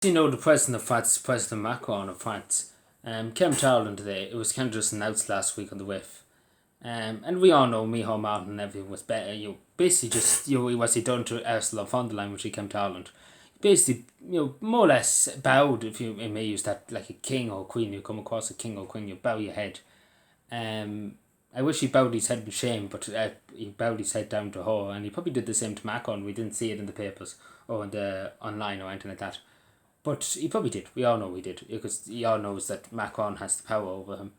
The president of France, President Macron of France, came to Ireland today. It was kind of just announced last week on the WIF. And we all know Micheál Martin and everything was better. Basically just, was he done to Ursula von der Leyen when she came to Ireland. Basically, more or less bowed, if you may use that, like a king or queen. You come across a king or queen, you bow your head. I wish he bowed his head in shame, but he bowed his head down to her, and he probably did the same to Macron. We didn't see it in the papers or in the online or anything like that. But he probably did. We all know he did, because he all knows that Macron has the power over him.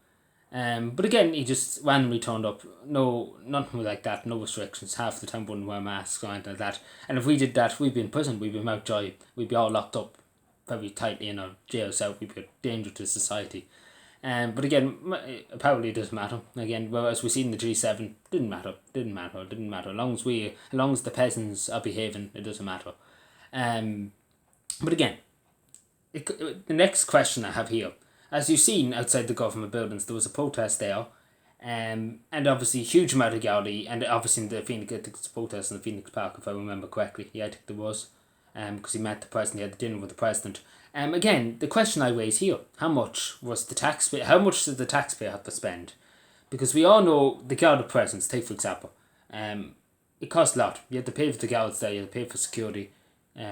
But again, he just randomly turned up. No, nothing like that. No restrictions. Half the time wouldn't wear masks or anything like that. And if we did that, we'd be in prison. We'd be Mountjoy. We'd be all locked up very tightly in our jail cell. We'd be a danger to society. But again, apparently it doesn't matter. Again, whereas we see in the G7, didn't matter. As long as the peasants are behaving, it doesn't matter. But again, the next question I have here, as you've seen outside the government buildings, there was a protest there, and obviously a huge amount of Gaudi, and obviously in the Phoenix protest in the Phoenix Park, if I remember correctly. Yeah, I think there was, because he met the president, he had the dinner with the president. Again, the question I raise here: how much was the taxpayer? How much did the taxpayer have to spend? Because we all know the Garda presence. Take for example, it cost a lot. You had to pay for the guards there. You had to pay for security. You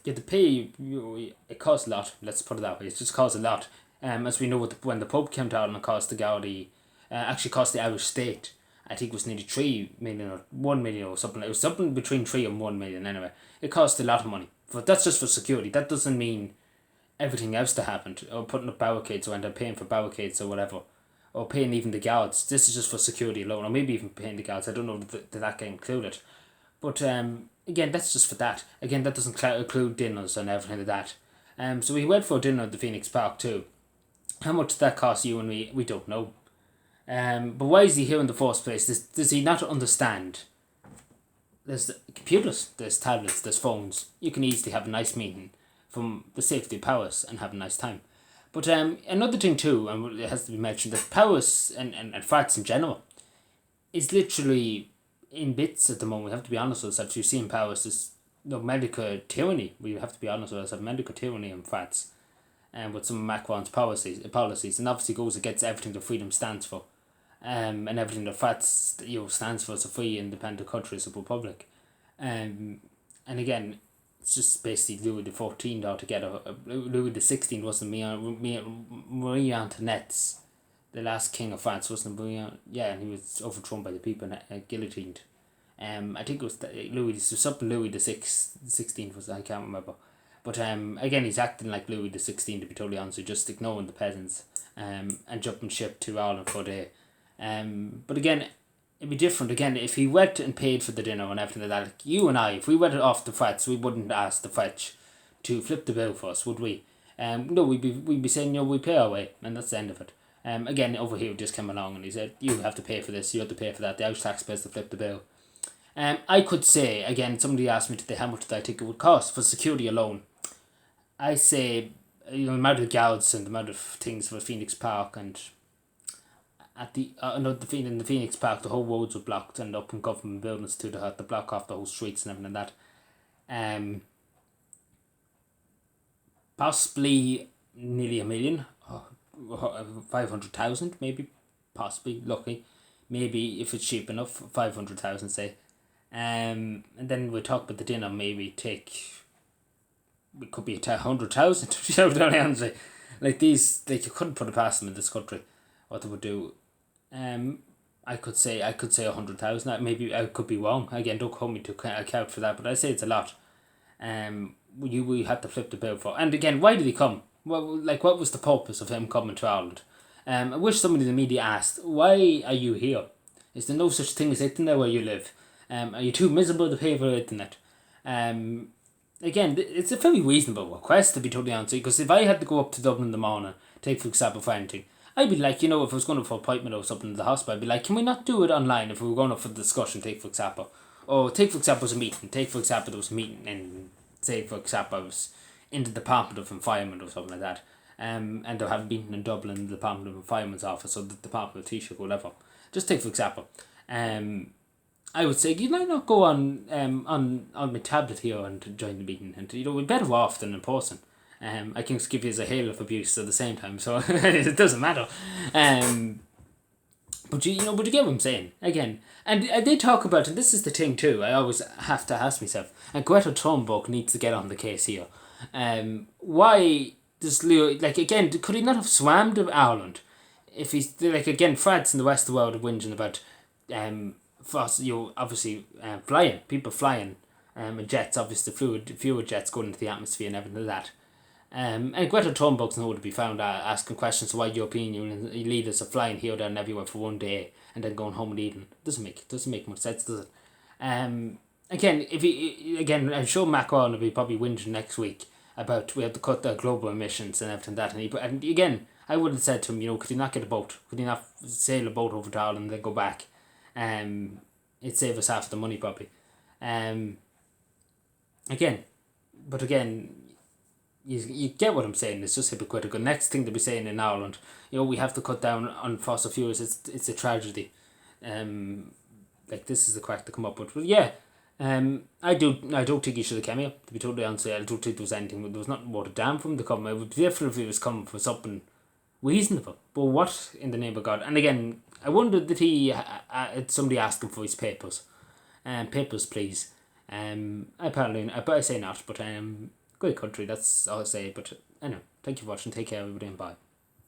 had to pay. It cost a lot. Let's put it that way. It just cost a lot. As we know, when the Pope came to Ireland, it cost the Gaudi, actually cost the Irish state. I think it was nearly 3 million or 1 million or something. It was something between 3 and 1 million anyway. It cost a lot of money. But that's just for security. That doesn't mean everything else that happened, or putting up barricades, or end up paying for barricades or whatever, or paying even the guards. This is just for security alone, or maybe even paying the guards. I don't know if that get included. But again, that's just for that. Again, that doesn't include dinners and everything like that. So we went for a dinner at the Phoenix Park too. How much that cost you and me, we don't know. But why is he here in the first place? Does he not understand? There's computers, there's tablets, there's phones. You can easily have a nice meeting from the safety of Paris and have a nice time. But another thing too, and it has to be mentioned, that Paris and France in general is literally in bits at the moment. We have to be honest with ourselves. You see in Paris, there's medical tyranny. We have to be honest with ourselves. Medical tyranny in France, and with some of Macron's policies, and obviously goes against everything that freedom stands for, and everything that France stands for as a free independent country, as a republic, and again, it's just basically Louis XIV altogether. Louis XVI wasn't Marie Antoinette's the last king of France, wasn't Marie? Yeah, and he was overthrown by the people and guillotined. I think it was Louis the XVI was, I can't remember. But again, he's acting like Louis the XVI, to be totally honest, just ignoring the peasants, and jumping ship to Ireland for a day. But again, it'd be different again if he went and paid for the dinner and everything like that. Like you and I, if we went off the French, we wouldn't ask the French to flip the bill for us, would we? No, we'd be saying, we pay our way, and that's the end of it. Again, over here, he just came along and he said, you have to pay for this, you have to pay for that, the Irish taxpayers to flip the bill. I could say, again, somebody asked me today how much did I think it would cost for security alone. I say, the amount of guards and the amount of things for Phoenix Park, and at the in the Phoenix Park, the whole roads were blocked, and up in government buildings too, they had to block off the whole streets and everything like that. Possibly nearly 1 million, 500,000 maybe, possibly lucky, maybe if it's cheap enough, 500,000 say. And then we talk about the dinner, maybe it could be 100,000. Like these, like you couldn't put it past them in this country, what they would do. I could say 100,000. Maybe I could be wrong. Again, don't hold me to account for that, but I say it's a lot. We had to flip the bill for. And again, why did he come? Well, what was the purpose of him coming to Ireland? I wish somebody in the media asked, why are you here? Is there no such thing as internet where you live? Are you too miserable to pay for internet? Again, it's a very reasonable request, to be totally honest, because if I had to go up to Dublin in the morning, take for example for anything, I'd be like, if I was going for an appointment or something at the hospital, I'd be like, can we not do it online if we were going up for the discussion, take for example? Or take for example, there was a meeting and say for example I was in the Department of Environment or something like that. And there have been in Dublin, the Department of Environment's office, or the Department of Taoiseach or whatever. Just take for example. I would say, you might not go on my tablet here and join the meeting, and we're better off than in person. I can give you a hail of abuse at the same time, so it doesn't matter. But but you get what I'm saying again. And they talk about, and this is the thing too. I always have to ask myself. And Greta Thunberg needs to get on the case here. Why does Leo again? Could he not have swam to Ireland? If he's again, France and the rest of the world are whinging about, obviously flying, people flying, and jets. Obviously, fewer jets going into the atmosphere and everything like that. And Greta Thunberg's nowhere to be found asking questions to why European Union leaders are flying here, there and everywhere for one day and then going home and eating. Doesn't make much sense, does it? Again, I'm sure Macron will be probably whinging next week about we have to cut the global emissions and everything that. And again, I would have said to him, could he not get a boat? Could he not sail a boat over to Ireland and then go back? It'd save us half the money probably. Again, you get what I'm saying. It's just hypocritical. Next thing to be saying in Ireland, we have to cut down on fossil fuels. It's a tragedy. This is the crack to come up with. But yeah, I don't think he should have come here. To be totally honest, I don't think there was anything. There was nothing more to damn from to come. It would be different if he was coming for something reasonable. But what in the name of God? And again, I wonder that he somebody asked him for his papers. Papers, please. Apparently, I say not, but great country, that's all I say. But anyway, thank you for watching. Take care, everybody, and bye.